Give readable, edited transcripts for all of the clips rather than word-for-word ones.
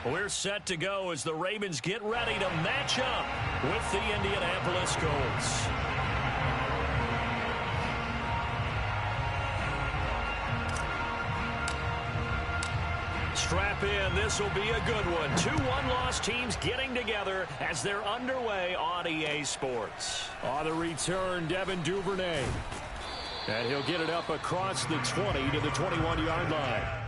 We're set to go as the Ravens get ready to match up with the Indianapolis Colts. Strap in. This will be a good one. Two one-loss teams getting together as they're underway on EA Sports. On the return, Devin Duvernay. And he'll get it up across the 20 to the 21-yard line.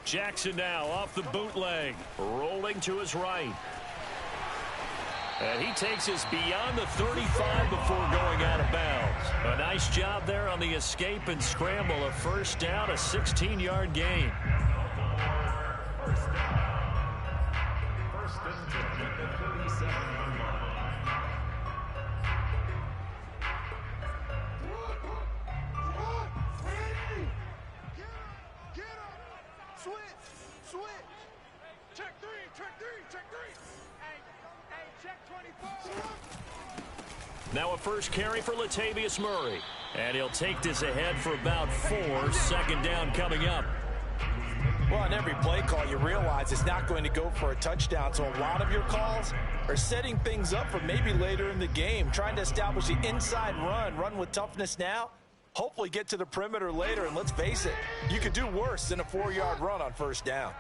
Jackson now off the bootleg, rolling to his right. And he takes us beyond the 35 before going out of bounds. A nice job there on the escape and scramble. A first down, a 16-yard gain. First and 10 at the 37-yard line. Now a first carry for Latavius Murray. And he'll take this ahead for about 4. Second down coming up. Well, on every play call, you realize it's not going to go for a touchdown. So a lot of your calls are setting things up for maybe later in the game, trying to establish the inside run with toughness now, hopefully get to the perimeter later. And let's face it, you could do worse than a 4-yard run on first down.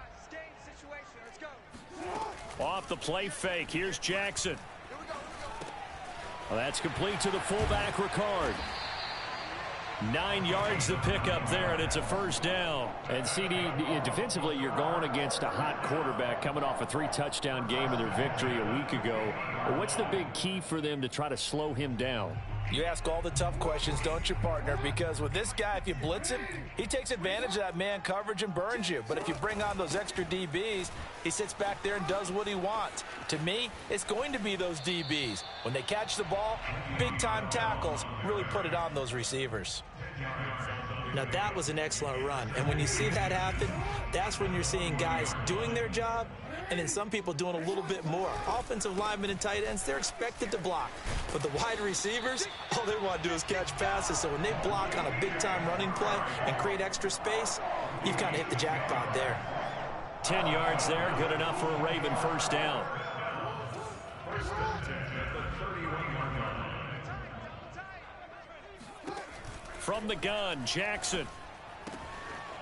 Off the play fake, here's Jackson. Well, that's complete to the fullback, Ricard. 9 yards to pick up there, and it's a first down. And CD, defensively, you're going against a hot quarterback coming off a 3-touchdown game in their victory a week ago. What's the big key for them to try to slow him down? You ask all the tough questions, don't you, partner? Because with this guy, if you blitz him, he takes advantage of that man coverage and burns you. But if you bring on those extra DBs, he sits back there and does what he wants. To me, it's going to be those DBs. When they catch the ball, big-time tackles really put it on those receivers. Now, that was an excellent run. And when you see that happen, that's when you're seeing guys doing their job and then some people doing a little bit more. Offensive linemen and tight ends, they're expected to block. But the wide receivers, all they want to do is catch passes. So when they block on a big-time running play and create extra space, you've kind of hit the jackpot there. 10 yards there, good enough for a Raven first down. First and 10 at the 31-yard line. From the gun, Jackson.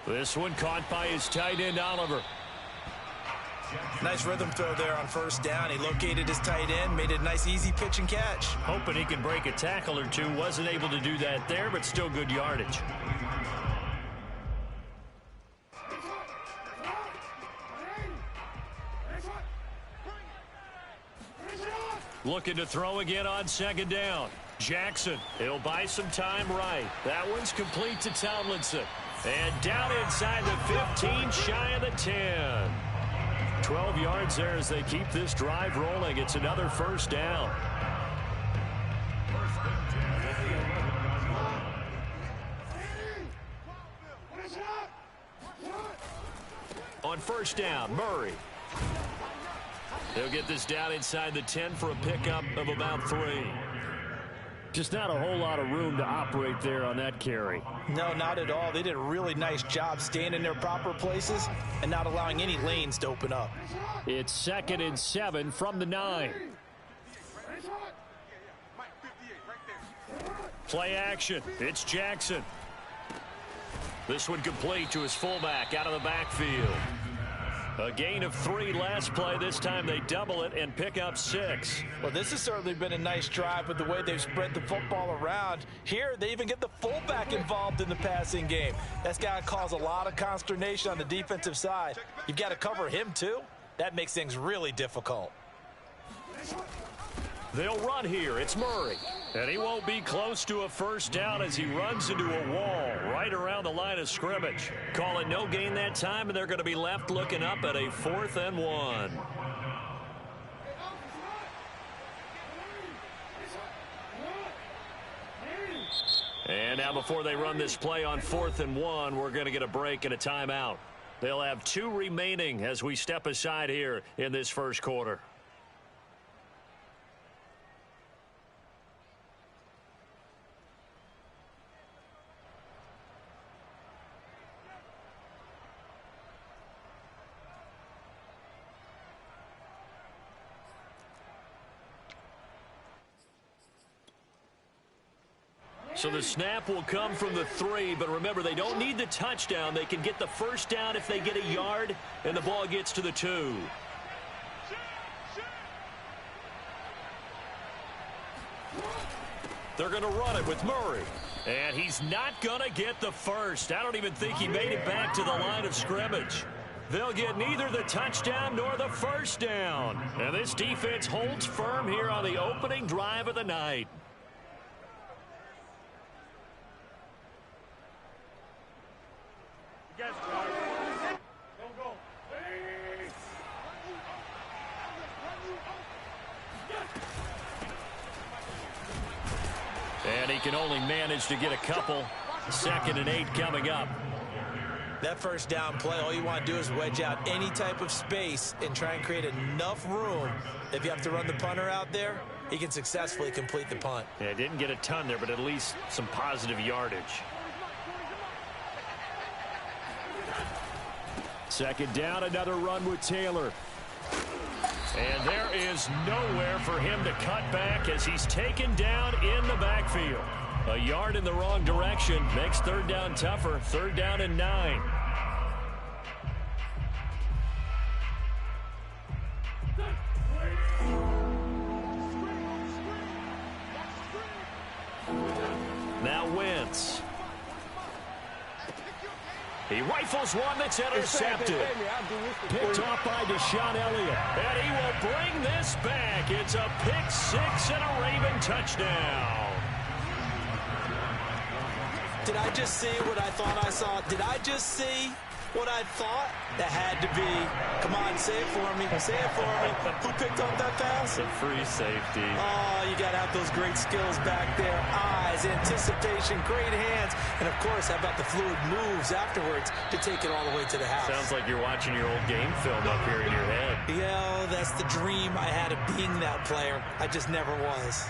This one caught by his tight end, Oliver. Nice rhythm throw there on first down. He located his tight end, made it a nice easy pitch and catch. Hoping he can break a tackle or two. Wasn't able to do that there, but still good yardage. Looking to throw again on second down. Jackson, he'll buy some time right. That one's complete to Tomlinson. And down inside the 15, shy of the 10. 12 yards there as they keep this drive rolling. It's another first down. On first down, Murray. They'll get this down inside the 10 for a pickup of about 3. Just not a whole lot of room to operate there on that carry. No, not at all. They did a really nice job staying in their proper places and not allowing any lanes to open up. It's 2nd and 7 from the 9. Play action. It's Jackson. This one complete to his fullback out of the backfield. A gain of 3 last play. This time they double it and pick up 6. Well, this has certainly been a nice drive with the way they've spread the football around. Here, they even get the fullback involved in the passing game. That's got to cause a lot of consternation on the defensive side. You've got to cover him, too. That makes things really difficult. They'll run here. It's Murray. And he won't be close to a first down as he runs into a wall right around the line of scrimmage. Call it no gain that time, and they're going to be left looking up at a 4th and 1. And now before they run this play on 4th and 1, we're going to get a break and a timeout. They'll have 2 remaining as we step aside here in this first quarter. So the snap will come from the 3, but remember, they don't need the touchdown. They can get the first down if they get a yard, and the ball gets to the 2. They're going to run it with Murray. And he's not going to get the first. I don't even think he made it back to the line of scrimmage. They'll get neither the touchdown nor the first down. And this defense holds firm here on the opening drive of the night. And he can only manage to get a couple. 2nd and 8 coming up. That first down play, all you want to do is wedge out any type of space and try and create enough room. If you have to run the punter out there, he can successfully complete the punt. Yeah, didn't get a ton there, but at least some positive yardage. 2nd down, another run with Taylor. And there is nowhere for him to cut back as he's taken down in the backfield. A yard in the wrong direction makes 3rd down tougher. 3rd down and 9. Now Wentz. He rifles one that's intercepted. Picked off by Deshaun Elliott. And he will bring this back. It's a pick 6 and a Raven touchdown. Did I just see what I thought I saw? Did I just see what I thought? That had to be. Come on, say it for me. Say it for me. Who picked up that pass? It's a free safety. Oh, you got to have those great skills back there. Eyes, anticipation, great hands. And, of course, how about the fluid moves afterwards to take it all the way to the house? Sounds like you're watching your old game film up here in your head. Yeah, that's the dream I had of being that player. I just never was.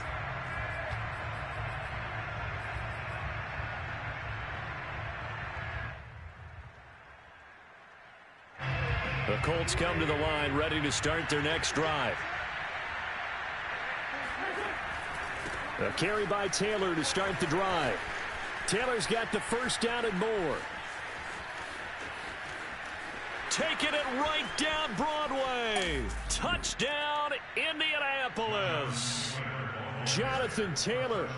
The Colts come to the line, ready to start their next drive. A carry by Taylor to start the drive. Taylor's got the first down and more. Taking it right down Broadway. Touchdown, Indianapolis. Jonathan Taylor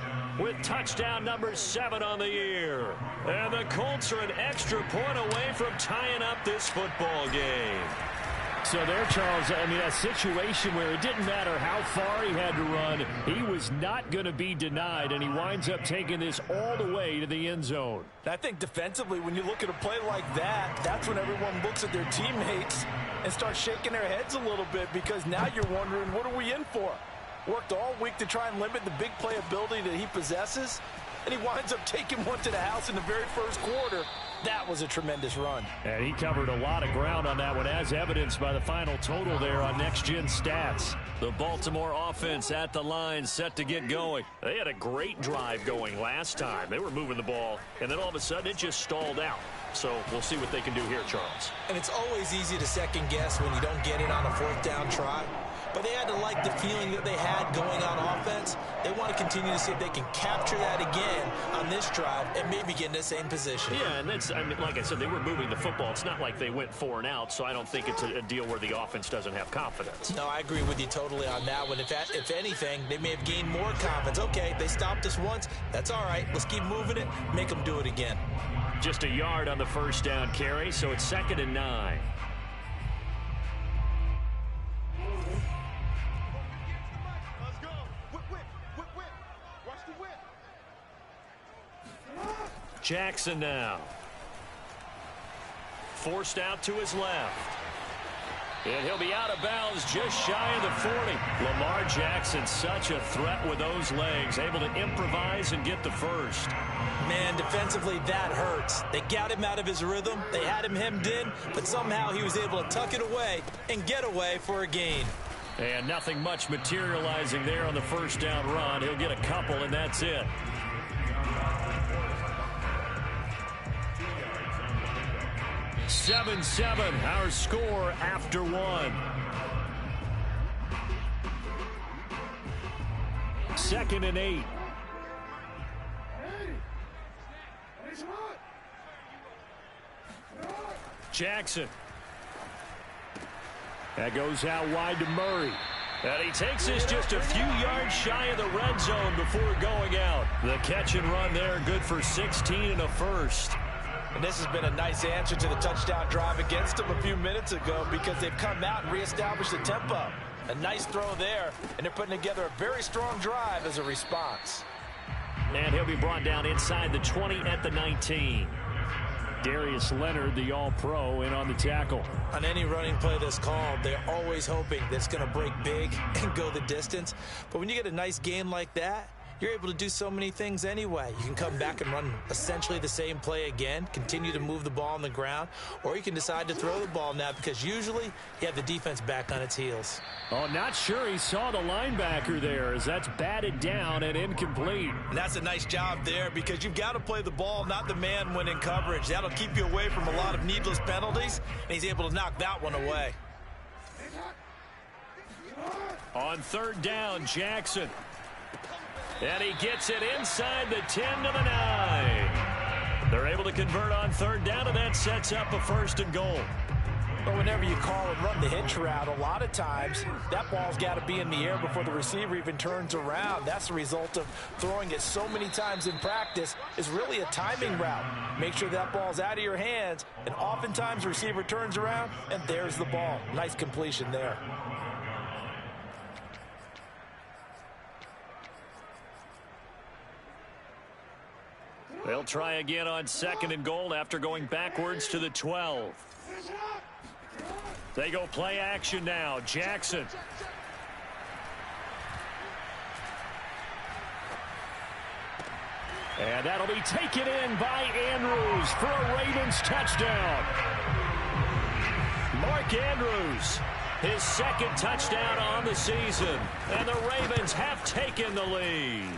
with touchdown number 7 on the year. And the Colts are an extra point away from tying up this football game. So there, Charles, I mean, a situation where it didn't matter how far he had to run, he was not going to be denied, and he winds up taking this all the way to the end zone. I think defensively, when you look at a play like that, that's when everyone looks at their teammates and starts shaking their heads a little bit, because now you're wondering, what are we in for? Worked all week to try and limit the big play ability that he possesses, and he winds up taking one to the house in the very first quarter. That was a tremendous run. And he covered a lot of ground on that one, as evidenced by the final total there on Next Gen Stats. The Baltimore offense at the line, set to get going. They had a great drive going last time. They were moving the ball, and then all of a sudden it just stalled out. So we'll see what they can do here, Charles. And it's always easy to second guess when you don't get it on a 4th down try. But they had to like the feeling that they had going on offense. They want to continue to see if they can capture that again on this drive and maybe get in the same position. Yeah, and that's, I mean, like I said, they were moving the football. It's not like they went 4 and out, so I don't think it's a deal where the offense doesn't have confidence. No, I agree with you totally on that one. If anything, they may have gained more confidence. Okay, they stopped us once. That's all right. Let's keep moving it. Make them do it again. Just a yard on the first down carry, so it's 2nd and 9. Jackson now. Forced out to his left. And he'll be out of bounds just shy of the 40. Lamar Jackson, such a threat with those legs, able to improvise and get the first. Man, defensively, that hurts. They got him out of his rhythm. They had him hemmed in, but somehow he was able to tuck it away and get away for a gain. And nothing much materializing there on the first down run. He'll get a couple, and that's it. (7-7), our score after one. 2nd and 8. Jackson. That goes out wide to Murray. And he takes this just a few yards shy of the red zone before going out. The catch and run there, good for 16 and a first. And this has been a nice answer to the touchdown drive against them a few minutes ago because they've come out and reestablished the tempo. A nice throw there, and they're putting together a very strong drive as a response. And he'll be brought down inside the 20 at the 19. Darius Leonard, the All-Pro, in on the tackle. On any running play that's called, they're always hoping that it's going to break big and go the distance. But when you get a nice game like that, you're able to do so many things anyway. You can come back and run essentially the same play again, continue to move the ball on the ground, or you can decide to throw the ball now because usually you have the defense back on its heels. Oh, not sure he saw the linebacker there as that's batted down and incomplete. And that's a nice job there because you've got to play the ball, not the man when in coverage. That'll keep you away from a lot of needless penalties, and he's able to knock that one away. On 3rd down, Jackson. And he gets it inside the 10 to the 9. They're able to convert on 3rd down, and that sets up a 1st and goal. But whenever you call and run the hitch route, a lot of times that ball's got to be in the air before the receiver even turns around. That's the result of throwing it so many times in practice is really a timing route. Make sure that ball's out of your hands, and oftentimes the receiver turns around, and there's the ball. Nice completion there. They'll try again on 2nd and goal after going backwards to the 12. They go play action now. Jackson. And that'll be taken in by Andrews for a Ravens touchdown. Mark Andrews, his 2nd touchdown on the season. And the Ravens have taken the lead.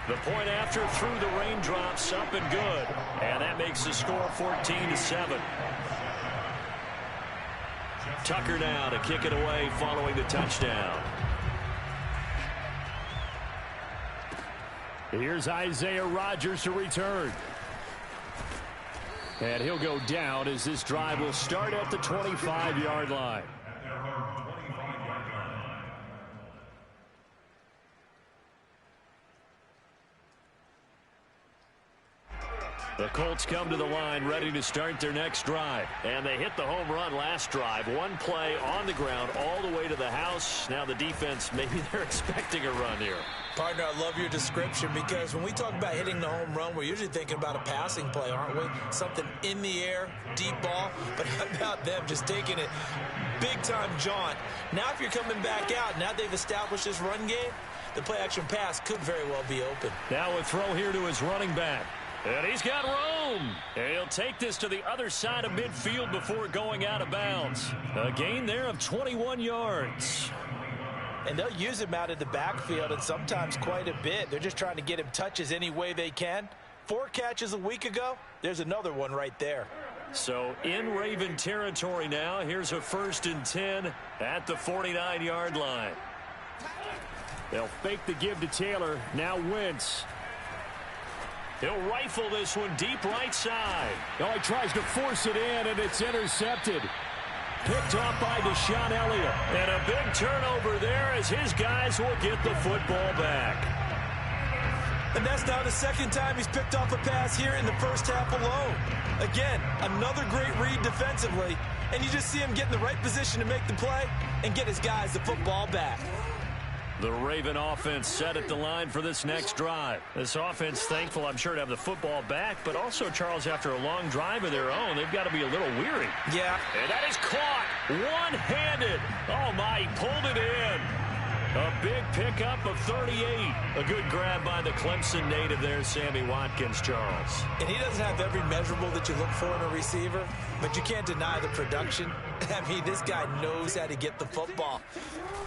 The point after through the raindrops up and good. And that makes the score 14-7. Tucker now to kick it away following the touchdown. Here's Isaiah Rodgers to return. And he'll go down as this drive will start at the 25-yard line. The Colts come to the line ready to start their next drive. And they hit the home run last drive. One play on the ground all the way to the house. Now the defense, maybe they're expecting a run here. Partner, I love your description because when we talk about hitting the home run, we're usually thinking about a passing play, aren't we? Something in the air, deep ball. But how about them just taking it big-time jaunt? Now if you're coming back out, now they've established this run game, the play-action pass could very well be open. Now a throw here to his running back. And he's got room. And he'll take this to the other side of midfield before going out of bounds. A gain there of 21 yards. And they'll use him out of the backfield, and sometimes quite a bit. They're just trying to get him touches any way they can. 4 catches a week ago. There's another one right there. So in Raven territory now. Here's a 1st and 10 at the 49-yard line. They'll fake the give to Taylor. Now Wentz. He'll rifle this one deep right side. Oh, he tries to force it in, and it's intercepted. Picked off by Deshaun Elliott. And a big turnover there as his guys will get the football back. And that's now the 2nd time he's picked off a pass here in the first half alone. Again, another great read defensively, and you just see him get in the right position to make the play and get his guys the football back. The Raven offense set at the line for this next drive. This offense thankful, I'm sure, to have the football back, but also, Charles, after a long drive of their own, they've got to be a little weary. Yeah. And that is caught one-handed. Oh, my, he pulled it in. A big pickup of 38. A good grab by the Clemson native there, Sammy Watkins, Charles. And he doesn't have every measurable that you look for in a receiver, but you can't deny the production. I mean, this guy knows how to get the football.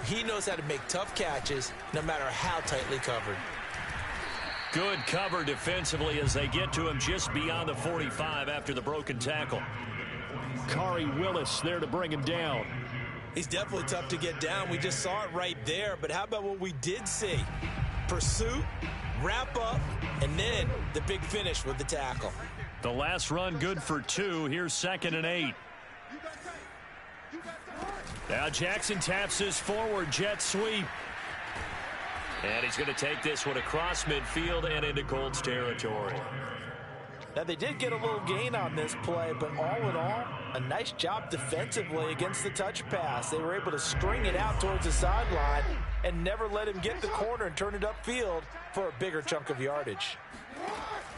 He knows how to make tough catches, no matter how tightly covered. Good cover defensively as they get to him just beyond the 45 after the broken tackle. Khari Willis there to bring him down. He's definitely tough to get down. We just saw it right there. But how about what we did see? Pursuit, wrap up, and then the big finish with the tackle. The last run good for 2. Here's 2nd and 8. Now Jackson taps his forward jet sweep. And he's going to take this one across midfield and into Colts territory. Now, they did get a little gain on this play, but all in all, a nice job defensively against the touch pass. They were able to string it out towards the sideline and never let him get the corner and turn it upfield for a bigger chunk of yardage.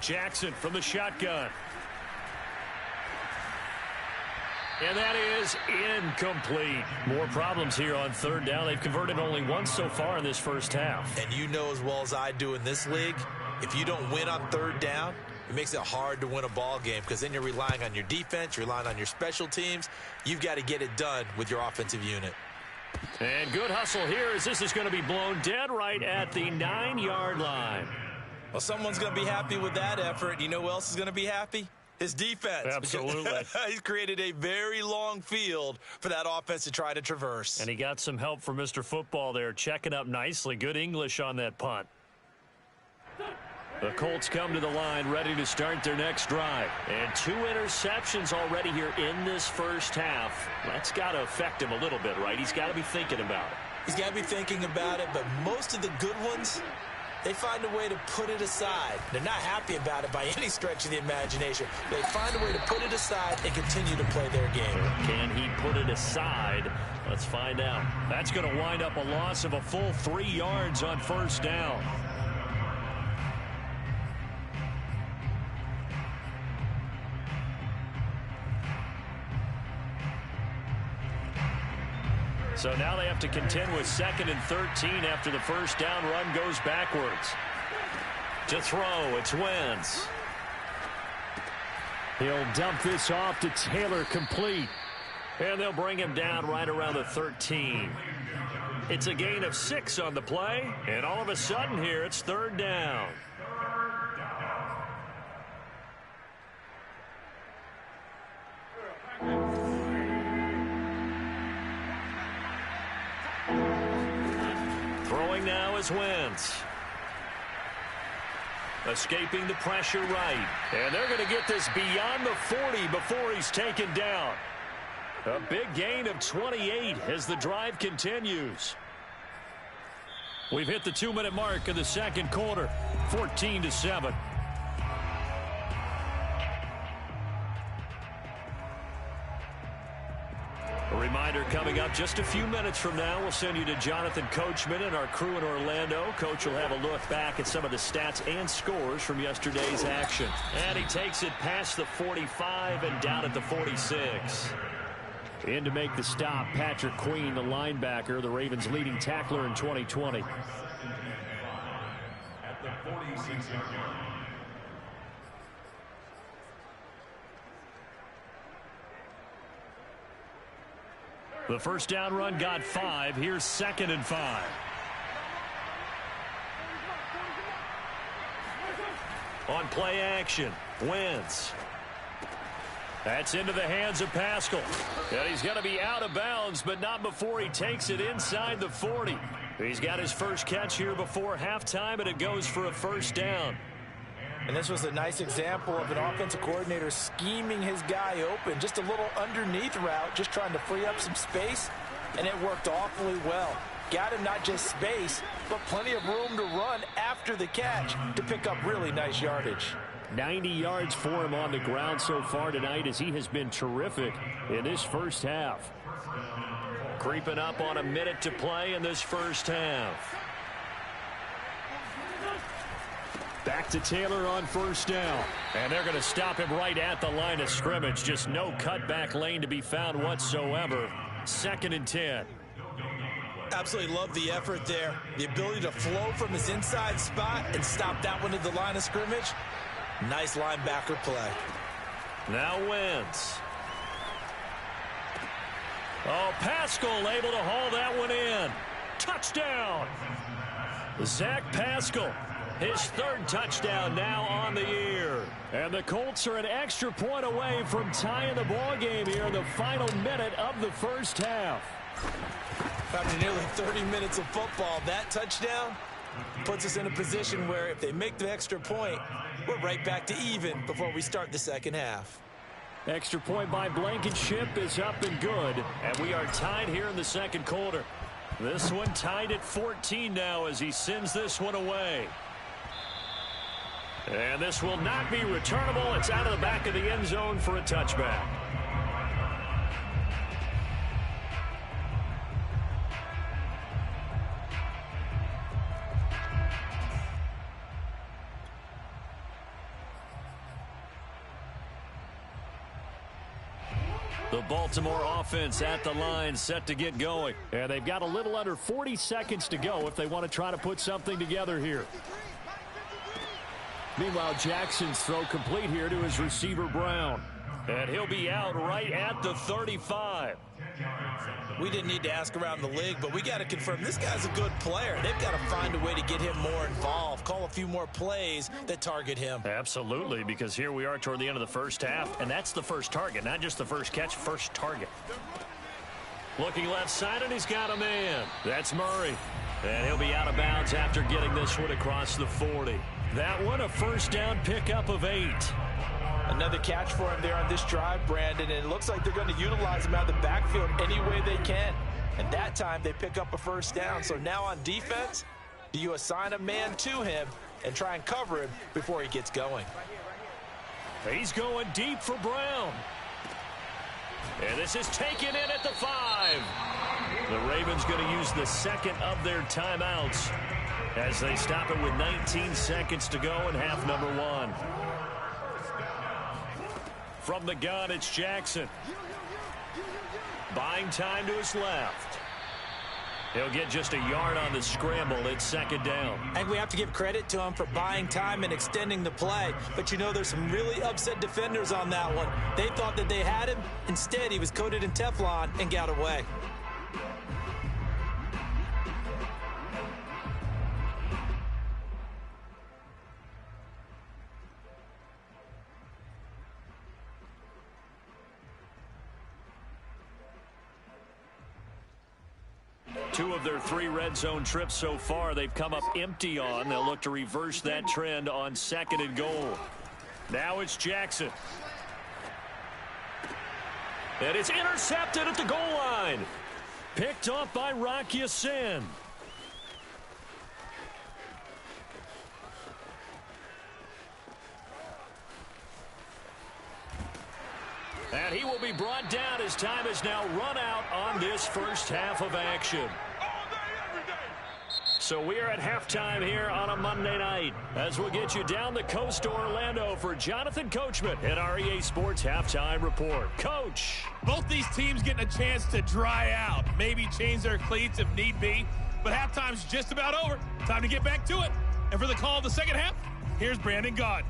Jackson from the shotgun. And that is incomplete. More problems here on 3rd down. They've converted only once so far in this first half. And you know as well as I do in this league, if you don't win on 3rd down, it makes it hard to win a ball game because then you're relying on your defense, you're relying on your special teams. You've got to get it done with your offensive unit. And good hustle here as this is going to be blown dead right at the 9-yard line. Well, someone's going to be happy with that effort. You know who else is going to be happy? His defense. Absolutely. He's created a very long field for that offense to try to traverse. And he got some help from Mr. Football there, checking up nicely. Good English on that punt. The Colts come to the line, ready to start their next drive. And 2 interceptions already here in this first half. That's got to affect him a little bit, right? He's got to be thinking about it. He's got to be thinking about it, but most of the good ones, they find a way to put it aside. They're not happy about it by any stretch of the imagination. They find a way to put it aside and continue to play their game. Can he put it aside? Let's find out. That's going to wind up a loss of a full 3 yards on 1st down. So now they have to contend with 2nd and 13 after the first down run goes backwards. To throw, it's Wentz. He'll dump this off to Taylor, complete. And they'll bring him down right around the 13. It's a gain of 6 on the play, and all of a sudden here it's 3rd down. Throwing now is Wentz. Escaping the pressure right. And they're going to get this beyond the 40 before he's taken down. A big gain of 28 as the drive continues. We've hit the 2-minute mark of the 2nd quarter. 14-7. A reminder coming up just a few minutes from now. We'll send you to Jonathan Coachman and our crew in Orlando. Coach will have a look back at some of the stats and scores from yesterday's action. And he takes it past the 45 and down at the 46. In to make the stop, Patrick Queen, the linebacker, the Ravens' leading tackler in 2020. At the 46-yard line. The first down run got 5. Here's 2nd and 5. On play action, Wentz. That's into the hands of Pascal. And he's going to be out of bounds, but not before he takes it inside the 40. He's got his first catch here before halftime, and it goes for a 1st down. And this was a nice example of an offensive coordinator scheming his guy open. Just a little underneath route, just trying to free up some space, and it worked awfully well. Got him not just space, but plenty of room to run after the catch to pick up really nice yardage. 90 yards for him on the ground so far tonight as he has been terrific in this first half. Creeping up on a minute to play in this first half. Back to Taylor on first down. And they're going to stop him right at the line of scrimmage. Just no cutback lane to be found whatsoever. 2nd and 10. Absolutely love the effort there. The ability to flow from his inside spot and stop that one at the line of scrimmage. Nice linebacker play. Now Wentz. Oh, Pascal able to haul that one in. Touchdown. Zach Pascal. His 3rd touchdown now on the year. And the Colts are an extra point away from tying the ball game here in the final minute of the first half. After nearly 30 minutes of football, that touchdown puts us in a position where if they make the extra point, we're right back to even before we start the second half. Extra point by Blankenship is up and good. And we are tied here in the second quarter. This one tied at 14 now as he sends this one away. And this will not be returnable. It's out of the back of the end zone for a touchback. The Baltimore offense at the line, set to get going. And they've got a little under 40 seconds to go if they want to try to put something together here. Meanwhile, Jackson's throw complete here to his receiver, Brown. And he'll be out right at the 35. We didn't need to ask around the league, but we got to confirm this guy's a good player. They've got to find a way to get him more involved, call a few more plays that target him. Absolutely, because here we are toward the end of the first half, and that's the first target, not just the first catch, first target. Looking left side, and he's got a man. That's Murray. And he'll be out of bounds after getting this one across the 40. That one, a first down pickup of 8. Another catch for him there on this drive, Brandon, and it looks like they're going to utilize him out of the backfield any way they can. And that time they pick up a first down. So now on defense, do you assign a man to him and try and cover him before he gets going? He's going deep for Brown. And this is taken in at the 5. The Ravens going to use the second of their timeouts as they stop it with 19 seconds to go in half number 1. From the gun, it's Jackson. Buying time to his left. He'll get just a yard on the scramble. It's second down. And we have to give credit to him for buying time and extending the play. But you know, there's some really upset defenders on that one. They thought that they had him. Instead, he was coated in Teflon and got away. Two of their 3 red zone trips so far, they've come up empty on. They'll look to reverse that trend on 2nd and goal. Now it's Jackson. And it's intercepted at the goal line. Picked off by Rock Ya-Sin. And he will be brought down as time has now run out on this first half of action. So we are at halftime here on a Monday night as we'll get you down the coast to Orlando for Jonathan Coachman at our EA Sports Halftime Report. Coach. Both these teams getting a chance to dry out, maybe change their cleats if need be, but halftime's just about over. Time to get back to it. And for the call of the second half, here's Brandon Gaud.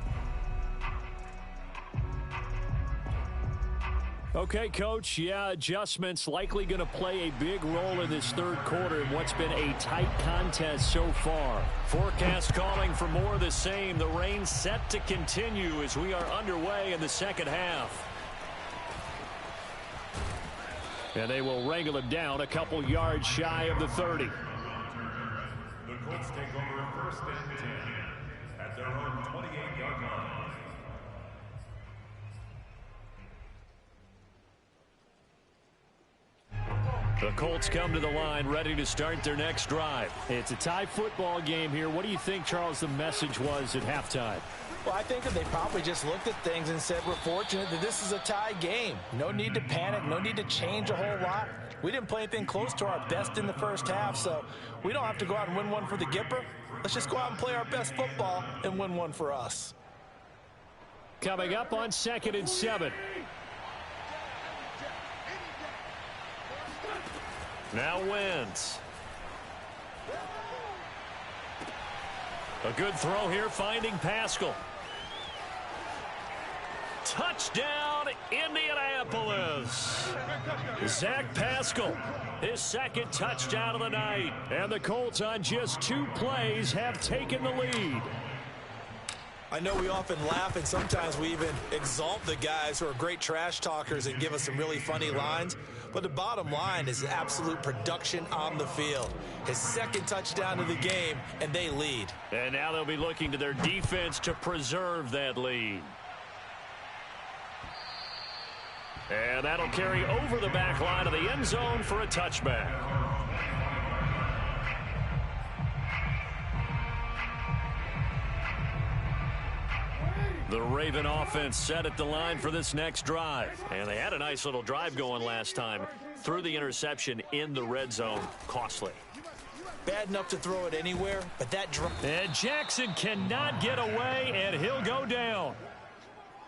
Okay, Coach, yeah, adjustments likely going to play a big role in this third quarter in what's been a tight contest so far. Forecast calling for more of the same. The rain set to continue as we are underway in the second half. And they will wrangle him down a couple yards shy of the 30. The Colts take over first and 10 at their own 28-yard line. The Colts come to the line ready to start their next drive. It's a tie football game here. What do you think, Charles, the message was at halftime? Well, I think that they probably just looked at things and said, we're fortunate that this is a tie game. No need to panic, no need to change a whole lot. We didn't play anything close to our best in the first half, so we don't have to go out and win one for the Gipper. Let's just go out and play our best football and win one for us. Coming up on 2nd and 7. Now Wentz. A good throw here, finding Pascal. Touchdown, Indianapolis. Zach Pascal, his 2nd touchdown of the night. And the Colts on just 2 plays have taken the lead. I know we often laugh and sometimes we even exalt the guys who are great trash talkers and give us some really funny lines. But the bottom line is absolute production on the field. His 2nd touchdown of the game, and they lead. And now they'll be looking to their defense to preserve that lead. And that'll carry over the back line of the end zone for a touchback. The Raven offense set at the line for this next drive. And they had a nice little drive going last time. Threw the interception in the red zone. Costly. Bad enough to throw it anywhere, but that drop. And Jackson cannot get away, and he'll go down.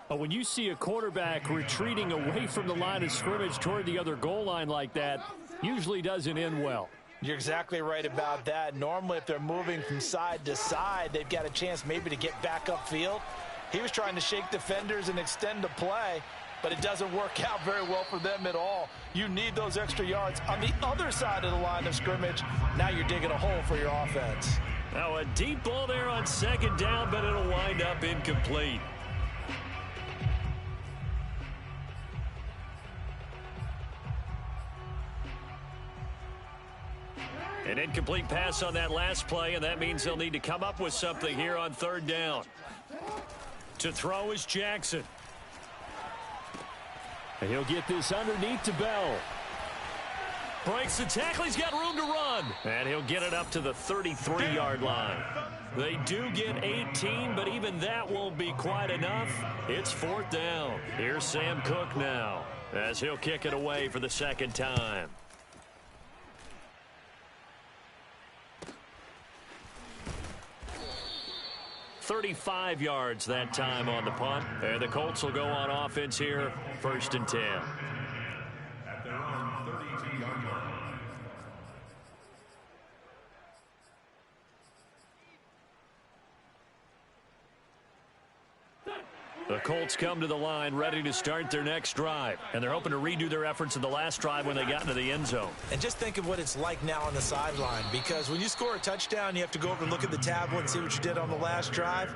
But when you see a quarterback retreating away from the line of scrimmage toward the other goal line like that, usually doesn't end well. You're exactly right about that. Normally, if they're moving from side to side, they've got a chance maybe to get back upfield. He was trying to shake defenders and extend the play, but it doesn't work out very well for them at all. You need those extra yards on the other side of the line of scrimmage. Now you're digging a hole for your offense. Now a deep ball there on 2nd down, but it'll wind up incomplete. An incomplete pass on that last play, and that means they'll need to come up with something here on 3rd down. To throw is Jackson. And he'll get this underneath to Bell. Breaks the tackle. He's got room to run. And he'll get it up to the 33-yard line. They do get 18, but even that won't be quite enough. It's 4th down. Here's Sam Cook now as he'll kick it away for the 2nd time. 35 yards that time on the punt. And the Colts will go on offense here, 1st and 10. At their own 32-yard line. The Colts come to the line ready to start their next drive. And they're hoping to redo their efforts in the last drive when they got into the end zone. And just think of what it's like now on the sideline, because when you score a touchdown, you have to go over and look at the tablet and see what you did on the last drive.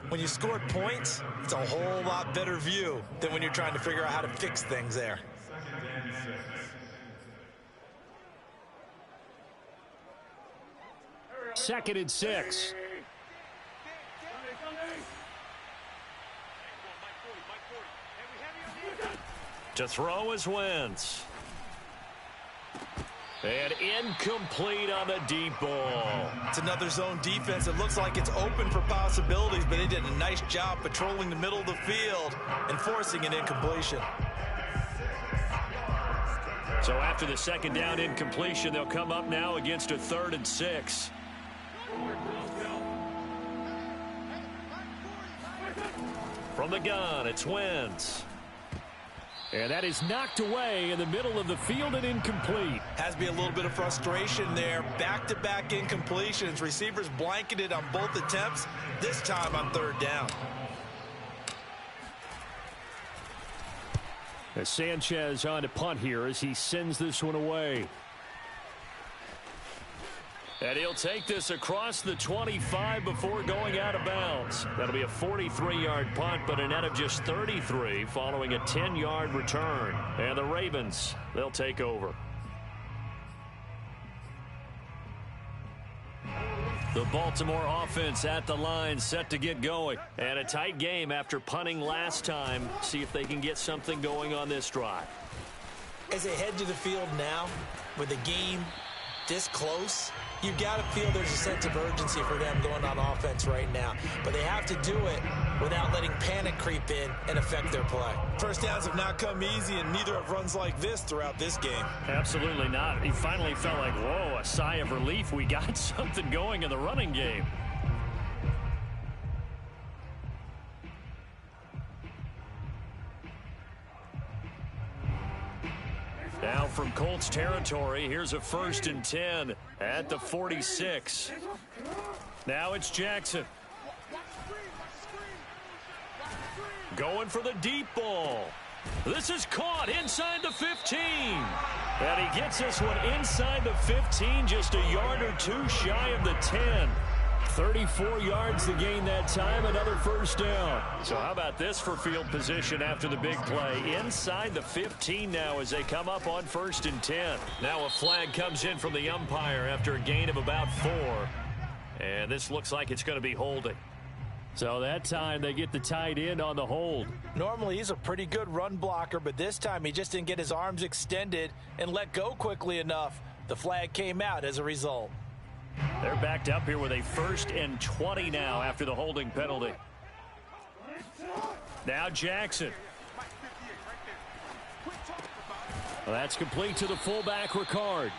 When you scored points, it's a whole lot better view than when you're trying to figure out how to fix things there. 2nd and 6. To throw is Wentz. And incomplete on the deep ball. It's another zone defense. It looks like it's open for possibilities, but they did a nice job patrolling the middle of the field and forcing an incompletion. So after the 2nd down incompletion, they'll come up now against a 3rd and 6. From the gun, it's Wentz. And that is knocked away in the middle of the field and incomplete. Has to be a little bit of frustration there. Back-to-back incompletions. Receivers blanketed on both attempts, this time on 3rd down. As Sanchez on to punt here as he sends this one away. And he'll take this across the 25 before going out of bounds. That'll be a 43-yard punt, but a net of just 33 following a 10-yard return. And the Ravens, they'll take over. The Baltimore offense at the line, set to get going. And a tight game after punting last time. See if they can get something going on this drive. As they head to the field now with a game this close, you got to feel there's a sense of urgency for them going on offense right now. But they have to do it without letting panic creep in and affect their play. First downs have not come easy, and neither have runs like this throughout this game. Absolutely not. He finally felt like, whoa, a sigh of relief. We got something going in the running game. Now from Colts territory, here's a 1st and 10 at the 46. Now it's Jackson. Going for the deep ball. This is caught inside the 15. And he gets this one inside the 15, just a yard or two shy of the 10. 34 yards to gain that time, another 1st down. So how about this for field position after the big play? Inside the 15 now as they come up on 1st and 10. Now a flag comes in from the umpire after a gain of about 4. And this looks like it's going to be holding. So that time they get the tight end on the hold. Normally he's a pretty good run blocker, but this time he just didn't get his arms extended and let go quickly enough. The flag came out as a result. They're backed up here with a 1st and 20 now after the holding penalty. Now Jackson. Well, that's complete to the fullback, Ricard.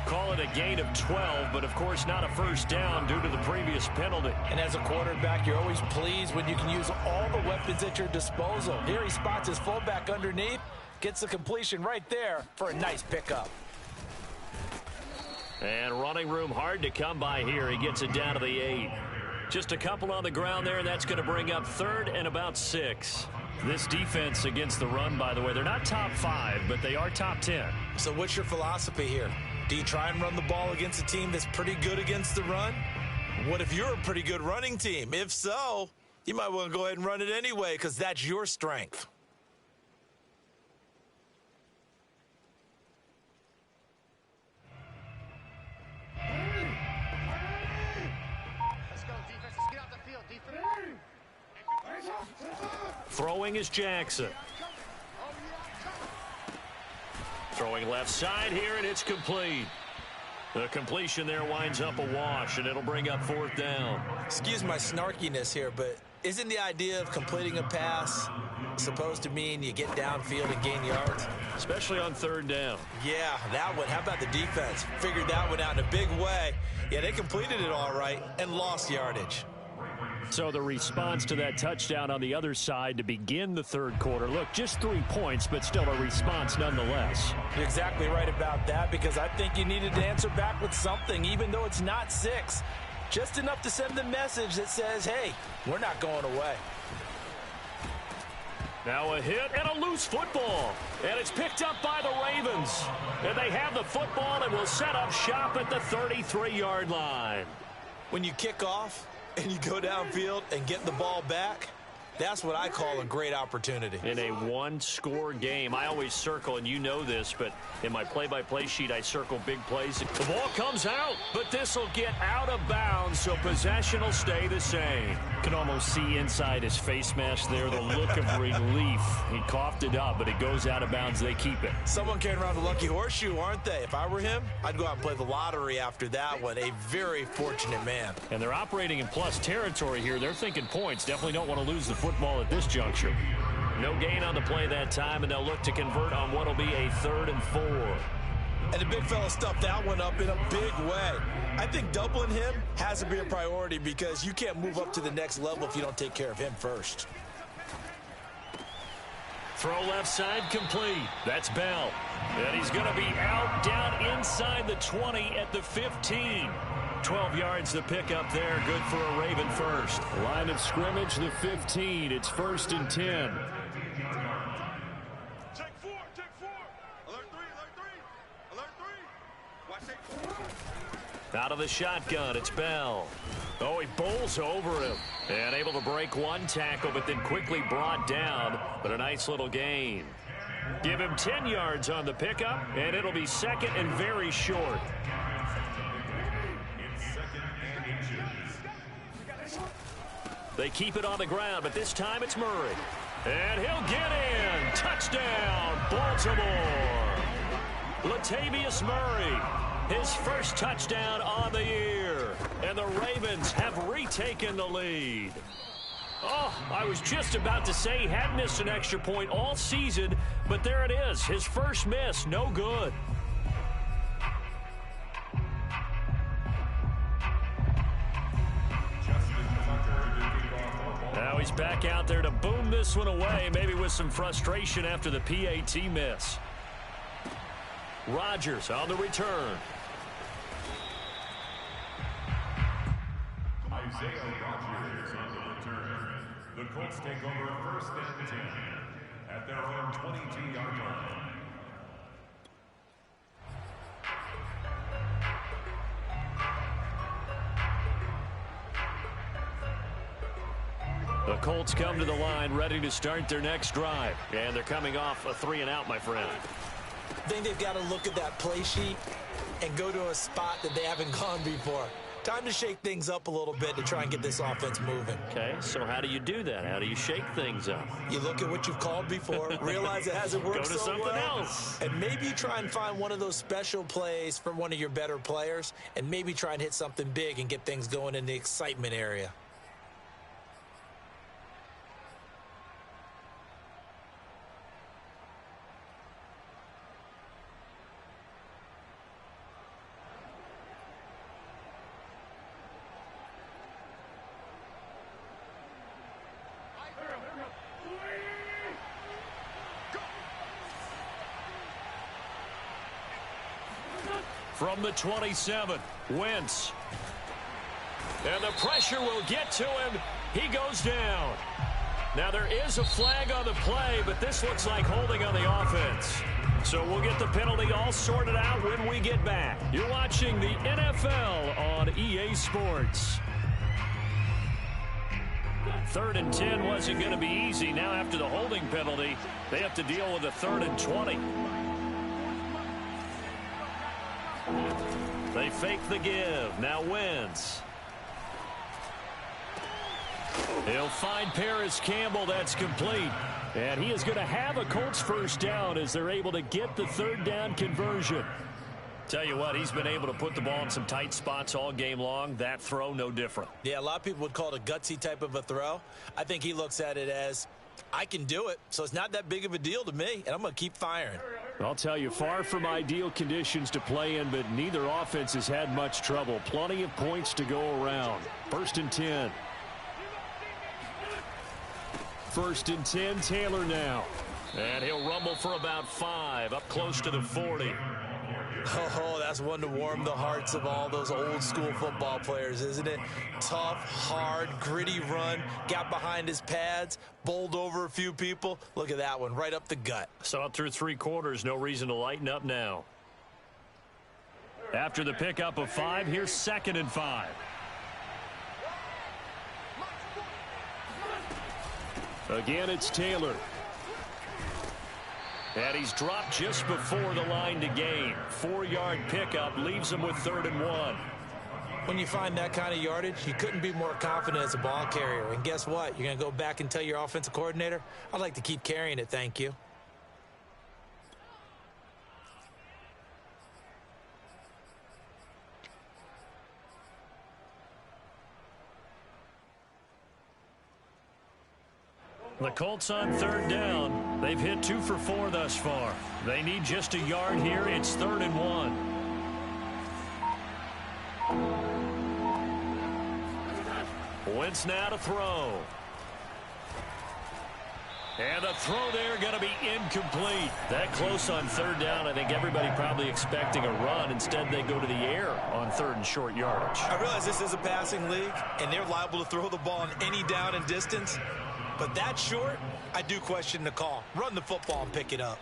Call it a gain of 12, but of course not a 1st down due to the previous penalty. And as a quarterback, you're always pleased when you can use all the weapons at your disposal. Here he spots his fullback underneath, gets the completion right there for a nice pickup. And running room hard to come by here. He gets it down to the 8. Just a couple on the ground there. That's going to bring up 3rd and about 6. This defense against the run, by the way, they're not top 5, but they are top 10. So what's your philosophy here? Do you try and run the ball against a team that's pretty good against the run? What if you're a pretty good running team? If so, you might want to go ahead and run it anyway because that's your strength. Throwing is Jackson. Throwing left side here, and it's complete. The completion there winds up a wash, and it'll bring up 4th down. Excuse my snarkiness here, but isn't the idea of completing a pass supposed to mean you get downfield and gain yards? Especially on 3rd down. Yeah, that one. How about the defense? Figured that one out in a big way. Yeah, they completed it all right and lost yardage. So the response to that touchdown on the other side to begin the 3rd quarter. Look, just 3 points, but still a response nonetheless. You're exactly right about that because I think you needed to answer back with something, even though it's not 6. Just enough to send the message that says, hey, we're not going away. Now a hit and a loose football. And it's picked up by the Ravens. And they have the football and will set up shop at the 33-yard line. When you kick off and you go downfield and get the ball back, that's what I call a great opportunity. In a one-score game, I always circle, and you know this, but in my play-by-play sheet, I circle big plays. The ball comes out, but this will get out of bounds, so possession will stay the same. Can almost see inside his face mask there the look of relief. He coughed it up, but it goes out of bounds. They keep it. Someone carrying around a lucky horseshoe, aren't they? If I were him, I'd go out and play the lottery after that one. A very fortunate man. And they're operating in plus territory here. They're thinking points. Definitely don't want to lose the football at this juncture. No gain on the play that time, and they'll look to convert on what will be a 3rd and 4. And the big fella stuffed that one up in a big way. I think doubling him has to be a priority because you can't move up to the next level if you don't take care of him first. Throw left side complete. That's Bell. And he's going to be out down inside the 20 at the 15. 12 yards to pick up there. Good for a Raven first. Line of scrimmage, the 15. It's 1st and 10. Take 4, take 4. Alert 3, alert 3. Alert 3. Watch it. Out of the shotgun, it's Bell. Oh, he bowls over him. And able to break one tackle, but then quickly brought down. But a nice little gain. Give him 10 yards on the pickup, and it'll be 2nd and very short. They keep it on the ground, but this time it's Murray. And he'll get in. Touchdown, Baltimore. Latavius Murray. his first touchdown on the year. And the Ravens have retaken the lead. Oh, I was just about to say he hadn't missed an extra point all season, but there it is. His first miss, no good. Now he's back out there to boom this one away, maybe with some frustration after the PAT miss. Rodgers on the return. Isaiah Rodgers on the return. The Colts take over first and 10 at their own 22-yard line. The Colts come to the line ready to start their next drive. And they're coming off a 3-and-out, my friend. I think they've got to look at that play sheet and go to a spot that they haven't gone before. Time to shake things up a little bit to try and get this offense moving. Okay, so how do you do that? How do you shake things up? You look at what you've called before, realize it hasn't worked Go to so something well, else. and maybe you try and find one of those special plays from one of your better players, and maybe try and hit something big and get things going in the excitement area. From the 27, Wentz. And the pressure will get to him. He goes down. Now there is a flag on the play, but this looks like holding on the offense. So we'll get the penalty all sorted out when we get back. You're watching the NFL on EA Sports. 3rd and 10 wasn't going to be easy. Now after the holding penalty, they have to deal with a 3rd and 20. They fake the give. Now Wentz. He'll find Paris Campbell. That's complete. And he is going to have a Colts first down as they're able to get the 3rd down conversion. Tell you what, he's been able to put the ball in some tight spots all game long. That throw, no different. Yeah, a lot of people would call it a gutsy type of a throw. I think he looks at it as, I can do it, so it's not that big of a deal to me, and I'm going to keep firing. I'll tell you, far from ideal conditions to play in, but neither offense has had much trouble. Plenty of points to go around. 1st and 10. 1st and 10, Taylor now. And he'll rumble for about 5, up close to the 40. Oh, that's one to warm the hearts of all those old school football players, isn't it? Tough, hard, gritty run, got behind his pads, bowled over a few people. Look at that one, right up the gut. Saw it through 3 quarters, no reason to lighten up now. After the pickup of 5, here's 2nd and 5. Again, it's Taylor. And he's dropped just before the line to gain. 4-yard pickup leaves him with 3rd and 1. When you find that kind of yardage, you couldn't be more confident as a ball carrier. And guess what? You're going to go back and tell your offensive coordinator, I'd like to keep carrying it, thank you. The Colts on 3rd down. They've hit 2 for 4 thus far. They need just a yard here. It's 3rd and 1. Wentz now to throw. And the throw there going to be incomplete. That close on 3rd down. I think everybody probably expecting a run. Instead, they go to the air on 3rd and short yardage. I realize this is a passing league, and they're liable to throw the ball on any down and distance. But that short, I do question the call. Run the football and pick it up.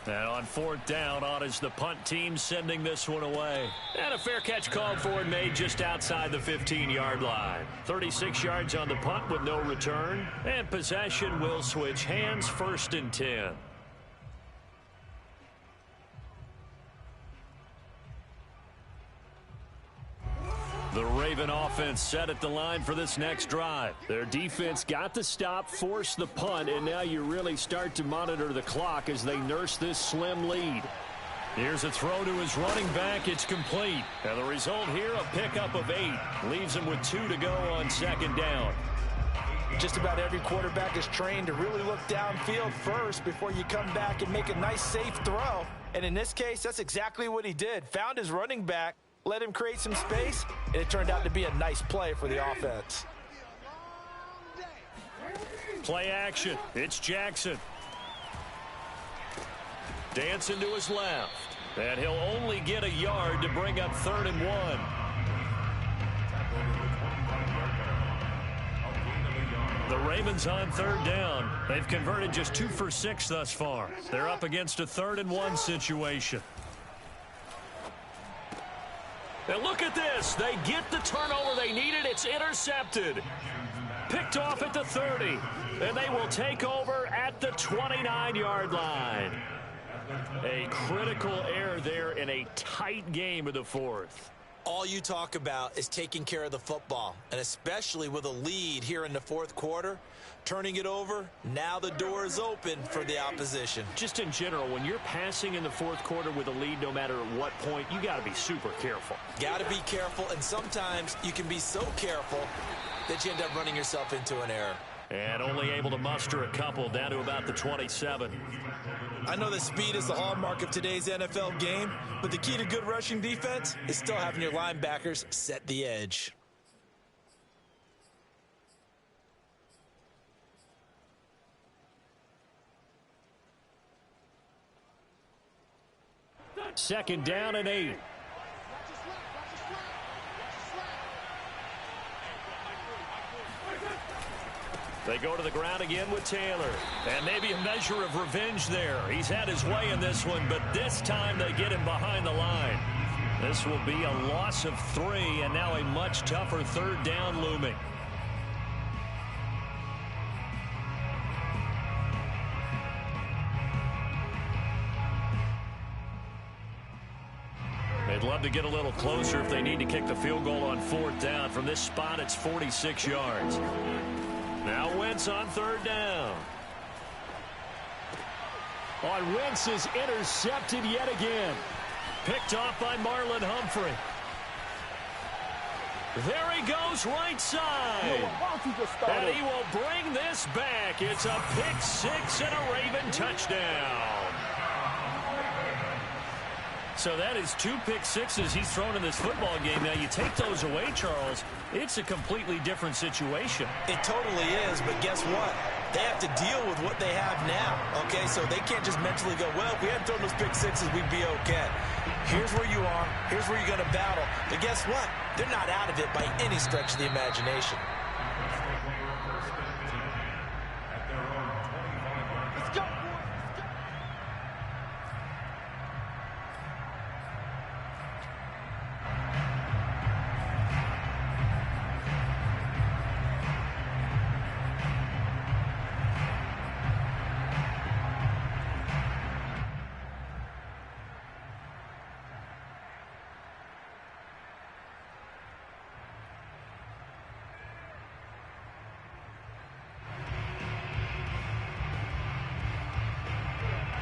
And on 4th down, on is the punt team sending this one away. And a fair catch called for and made just outside the 15-yard line. 36 yards on the punt with no return. And possession will switch hands. 1st and 10. The Ravens Raven offense set at the line for this next drive. Their defense got the stop, forced the punt, and now you really start to monitor the clock as they nurse this slim lead. Here's a throw to his running back. It's complete. And the result here, a pickup of 8. Leaves him with 2 to go on second down. Just about every quarterback is trained to really look downfield first before you come back and make a nice, safe throw. And in this case, that's exactly what he did. Found his running back, let him create some space, and it turned out to be a nice play for the offense. Play action. It's Jackson. Dancing to his left. And he'll only get a yard to bring up 3rd and 1. The Ravens on 3rd down. They've converted just 2 for 6 thus far. They're up against a 3rd and 1 situation. And look at this. They get the turnover they needed. It's intercepted. Picked off at the 30. And they will take over at the 29-yard line. A critical error there in a tight game of the 4th. All you talk about is taking care of the football, and especially with a lead here in the 4th quarter, turning it over, now the door is open for the opposition. Just in general, when you're passing in the 4th quarter with a lead, no matter at what point, you got to be super careful. Got to be careful, and sometimes you can be so careful that you end up running yourself into an error. And only able to muster a couple down to about the 27. I know that speed is the hallmark of today's NFL game, but the key to good rushing defense is still having your linebackers set the edge. Second down and 8. They go to the ground again with Taylor. And maybe a measure of revenge there. He's had his way in this one, but this time they get him behind the line. This will be a loss of 3, and now a much tougher 3rd down looming. They'd love to get a little closer if they need to kick the field goal on 4th down. From this spot, it's 46 yards. Now Wentz on 3rd down. Wentz is intercepted yet again. Picked off by Marlon Humphrey. There he goes right side. And he will bring this back. It's a pick 6 and a Raven touchdown. So that is 2 pick 6s he's thrown in this football game. Now, you take those away, Charles, it's a completely different situation. It totally is, but guess what? They have to deal with what they have now, okay? So they can't just mentally go, well, if we hadn't thrown those pick 6s, we'd be okay. Here's where you are. Here's where you're going to battle. But guess what? They're not out of it by any stretch of the imagination. Let's go.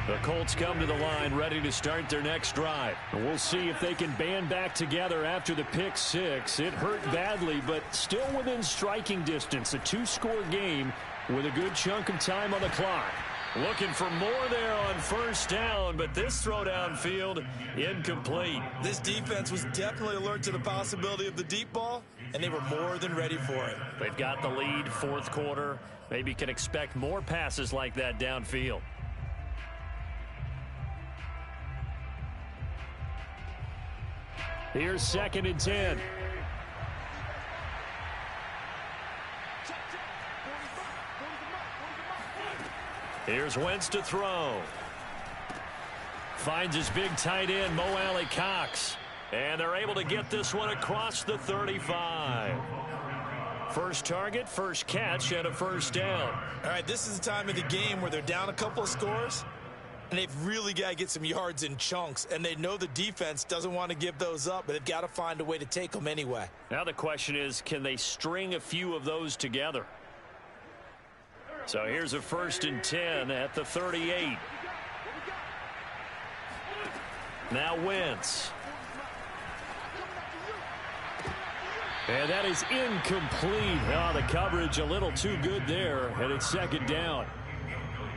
The Colts come to the line ready to start their next drive. We'll see if they can band back together after the pick 6. It hurt badly, but still within striking distance. A 2-score game with a good chunk of time on the clock. Looking for more there on 1st down, but this throw downfield incomplete. This defense was definitely alert to the possibility of the deep ball, and they were more than ready for it. They've got the lead 4th quarter. Maybe can expect more passes like that downfield. Here's 2nd and 10. Here's Wentz to throw. Finds his big tight end, Mo Alley-Cox. And they're able to get this one across the 35. First target, first catch, and a 1st down. All right, this is the time of the game where they're down a couple of scores, And they've really got to get some yards in chunks, and they know the defense doesn't want to give those up, but they've got to find a way to take them anyway. Now the question is, can they string a few of those together? So here's a 1st and 10 at the 38. Now Wentz. And that is incomplete. Oh, the coverage a little too good there, and it's 2nd down.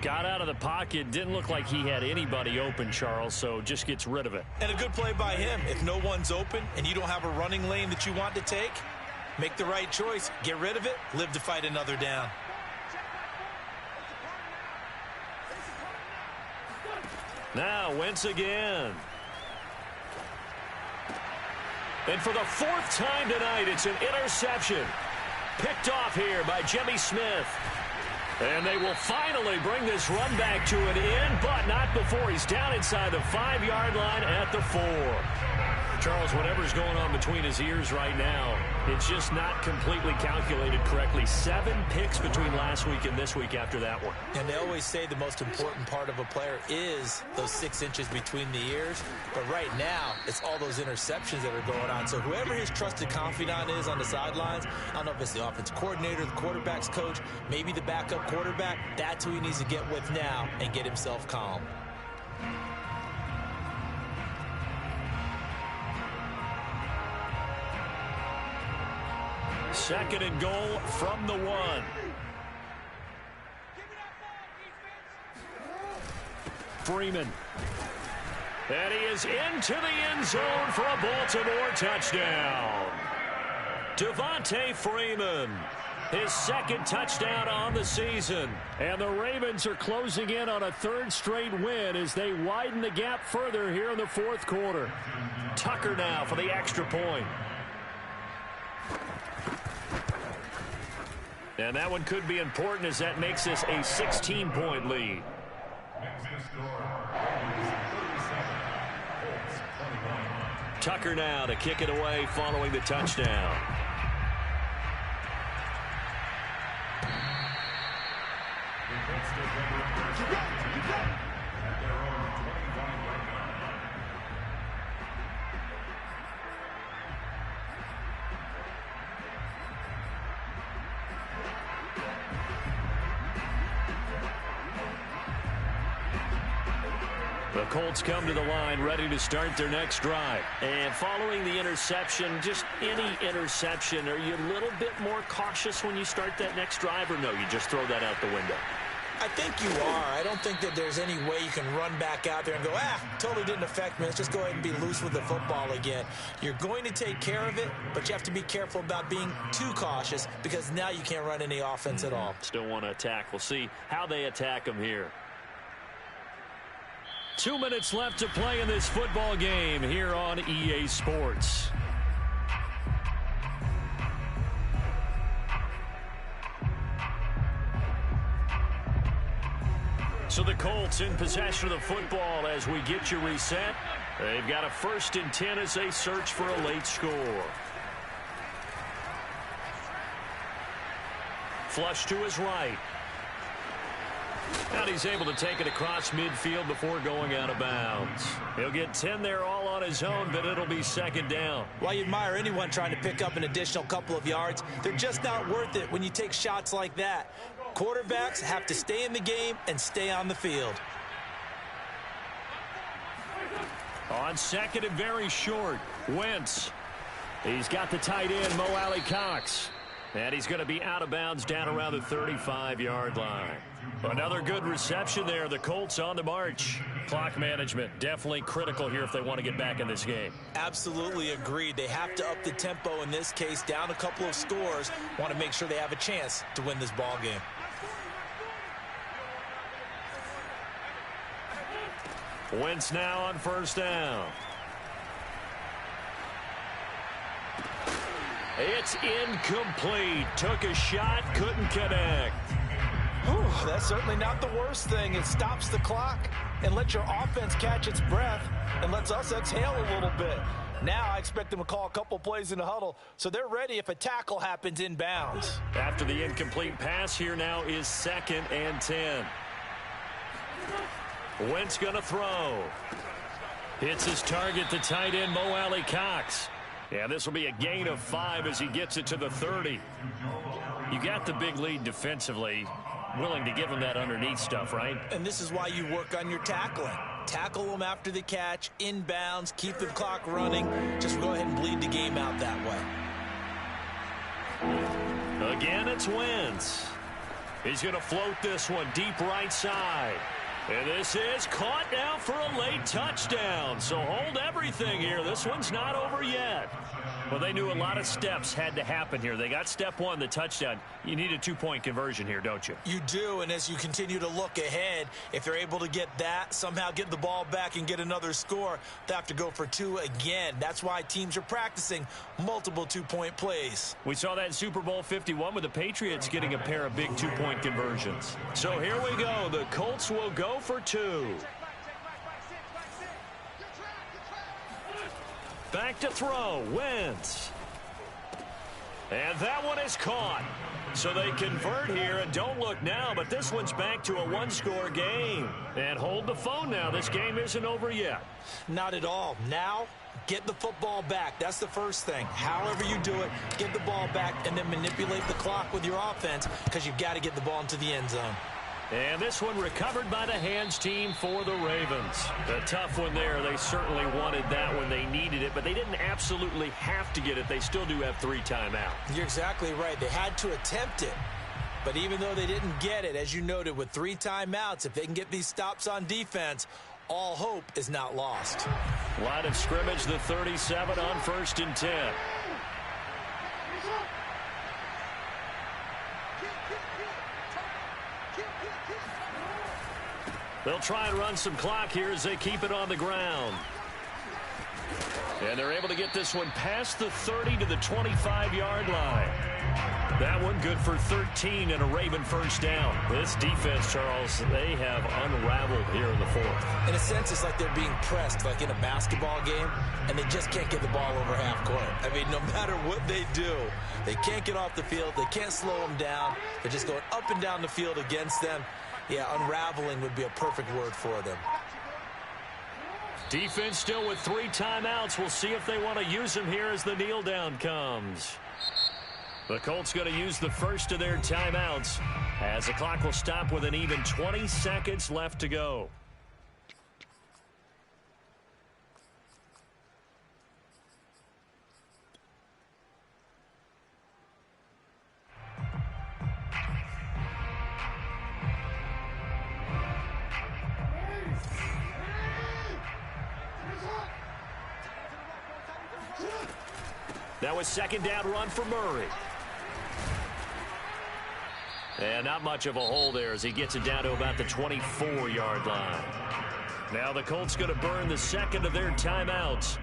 Got out of the pocket. Didn't look like he had anybody open, Charles, so just gets rid of it. And a good play by him. If no one's open and you don't have a running lane that you want to take, make the right choice. Get rid of it. Live to fight another down. Now Wentz again. And for the 4th time tonight, it's an interception. Picked off here by Jimmy Smith. And they will finally bring this run back to an end, but not before he's down inside the 5-yard line at the 4. Charles, whatever's going on between his ears right now, it's just not completely calculated correctly. 7 picks between last week and this week after that one. And they always say the most important part of a player is those 6 inches between the ears. But right now, it's all those interceptions that are going on. So whoever his trusted confidant is on the sidelines, I don't know if it's the offense coordinator, the quarterback's coach, maybe the backup quarterback, that's who he needs to get with now and get himself calm. Second and goal from the 1. Freeman. And he is into the end zone for a Baltimore touchdown. Devontae Freeman, his 2nd touchdown on the season. And the Ravens are closing in on a 3rd straight win as they widen the gap further here in the 4th quarter. Tucker now for the extra point. And that one could be important as that makes this a 16-point lead. Tucker now to kick it away following the touchdown. The Colts come to the line ready to start their next drive. And following the interception, just any interception, are you a little bit more cautious when you start that next drive, or no, you just throw that out the window? I think you are. I don't think that there's any way you can run back out there and go, totally didn't affect me. Let's just go ahead and be loose with the football again. You're going to take care of it, but you have to be careful about being too cautious because now you can't run any offense at all. Still want to attack. We'll see how they attack them here. 2 minutes left to play in this football game here on EA Sports. So the Colts in possession of the football as we get you reset. They've got a 1st and 10 as they search for a late score. Flush to his right. And he's able to take it across midfield before going out of bounds. He'll get 10 there all on his own, but it'll be 2nd down. Well, you admire anyone trying to pick up an additional couple of yards. They're just not worth it when you take shots like that. Quarterbacks have to stay in the game and stay on the field. On 2nd and very short, Wentz. He's got the tight end, Mo Alley-Cox. And he's going to be out of bounds down around the 35-yard line. Another good reception there. The Colts on the march. Clock management definitely critical here if they want to get back in this game. Absolutely agreed. They have to up the tempo in this case, down a couple of scores. Want to make sure they have a chance to win this ball game. Wentz now on 1st down. It's incomplete. Took a shot, couldn't connect. Whew, that's certainly not the worst thing. It stops the clock and lets your offense catch its breath and lets us exhale a little bit. Now I expect them to call a couple plays in the huddle so they're ready if a tackle happens inbounds. After the incomplete pass, here now is 2nd and 10. Wentz going to throw. Hits his target, the tight end, Mo Alley Cox. Yeah, this will be a gain of 5 as he gets it to the 30. You got the big lead defensively. Willing to give him that underneath stuff, right? And this is why you work on your tackling. Tackle them after the catch, inbounds, keep the clock running. Just go ahead and bleed the game out that way. Again, it's Wentz. He's going to float this one deep right side. And this is caught now for a late touchdown. So hold everything here. This one's not over yet. Well, they knew a lot of steps had to happen here. They got step 1, the touchdown. You need a 2-point conversion here, don't you? You do, and as you continue to look ahead, if they're able to get that, somehow get the ball back and get another score, they have to go for 2 again. That's why teams are practicing multiple 2-point plays. We saw that in Super Bowl 51 with the Patriots getting a pair of big 2-point conversions. So here we go. The Colts will go for 2. Back to throw, Wentz. And that one is caught. So they convert here, and don't look now, but this one's back to a 1-score game. And hold the phone now. This game isn't over yet. Not at all. Now, get the football back. That's the first thing. However you do it, get the ball back and then manipulate the clock with your offense because you've got to get the ball into the end zone. And this one recovered by the hands team for the Ravens. A tough one there. They certainly wanted that when they needed it, but they didn't absolutely have to get it. They still do have 3 timeouts. You're exactly right. They had to attempt it. But even though they didn't get it, as you noted, with 3 timeouts, if they can get these stops on defense, all hope is not lost. Line of scrimmage, the 37 on 1st and 10. They'll try and run some clock here as they keep it on the ground. And they're able to get this one past the 30 to the 25-yard line. That one good for 13 and a Raven first down. This defense, Charles, they have unraveled here in the 4th. In a sense, it's like they're being pressed, like in a basketball game, and they just can't get the ball over half court. I mean, no matter what they do, they can't get off the field. They can't slow them down. They're just going up and down the field against them. Yeah, unraveling would be a perfect word for them. Defense still with 3 timeouts. We'll see if they want to use them here as the kneel down comes. The Colts going to use the first of their timeouts as the clock will stop with an even 20 seconds left to go. Now a 2nd down run for Murray. And not much of a hole there as he gets it down to about the 24-yard line. Now the Colts going to burn the 2nd of their timeouts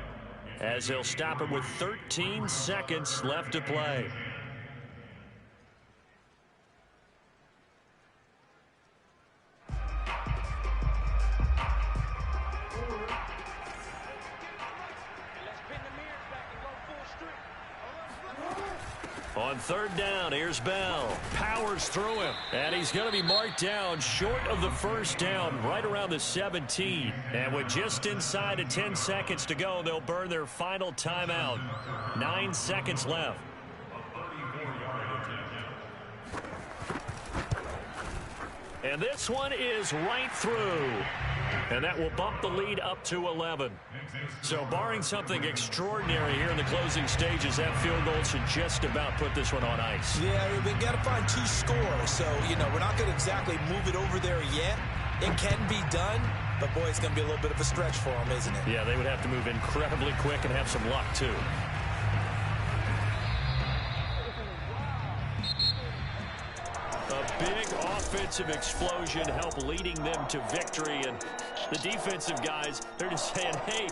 as they'll stop it with 13 seconds left to play. On 3rd down, here's Bell. Powers through him. And he's going to be marked down short of the first down, right around the 17. And with just inside of 10 seconds to go, they'll burn their final timeout. 9 seconds left. And this one is right through. And that will bump the lead up to 11. So barring something extraordinary here in the closing stages, that field goal should just about put this one on ice. Yeah, we got to find 2 scores. So, you know, we're not going to exactly move it over there yet. It can be done, but, boy, it's going to be a little bit of a stretch for them, isn't it? Yeah, they would have to move incredibly quick and have some luck, too. A big offensive explosion helped leading them to victory, and the defensive guys, they're just saying, hey,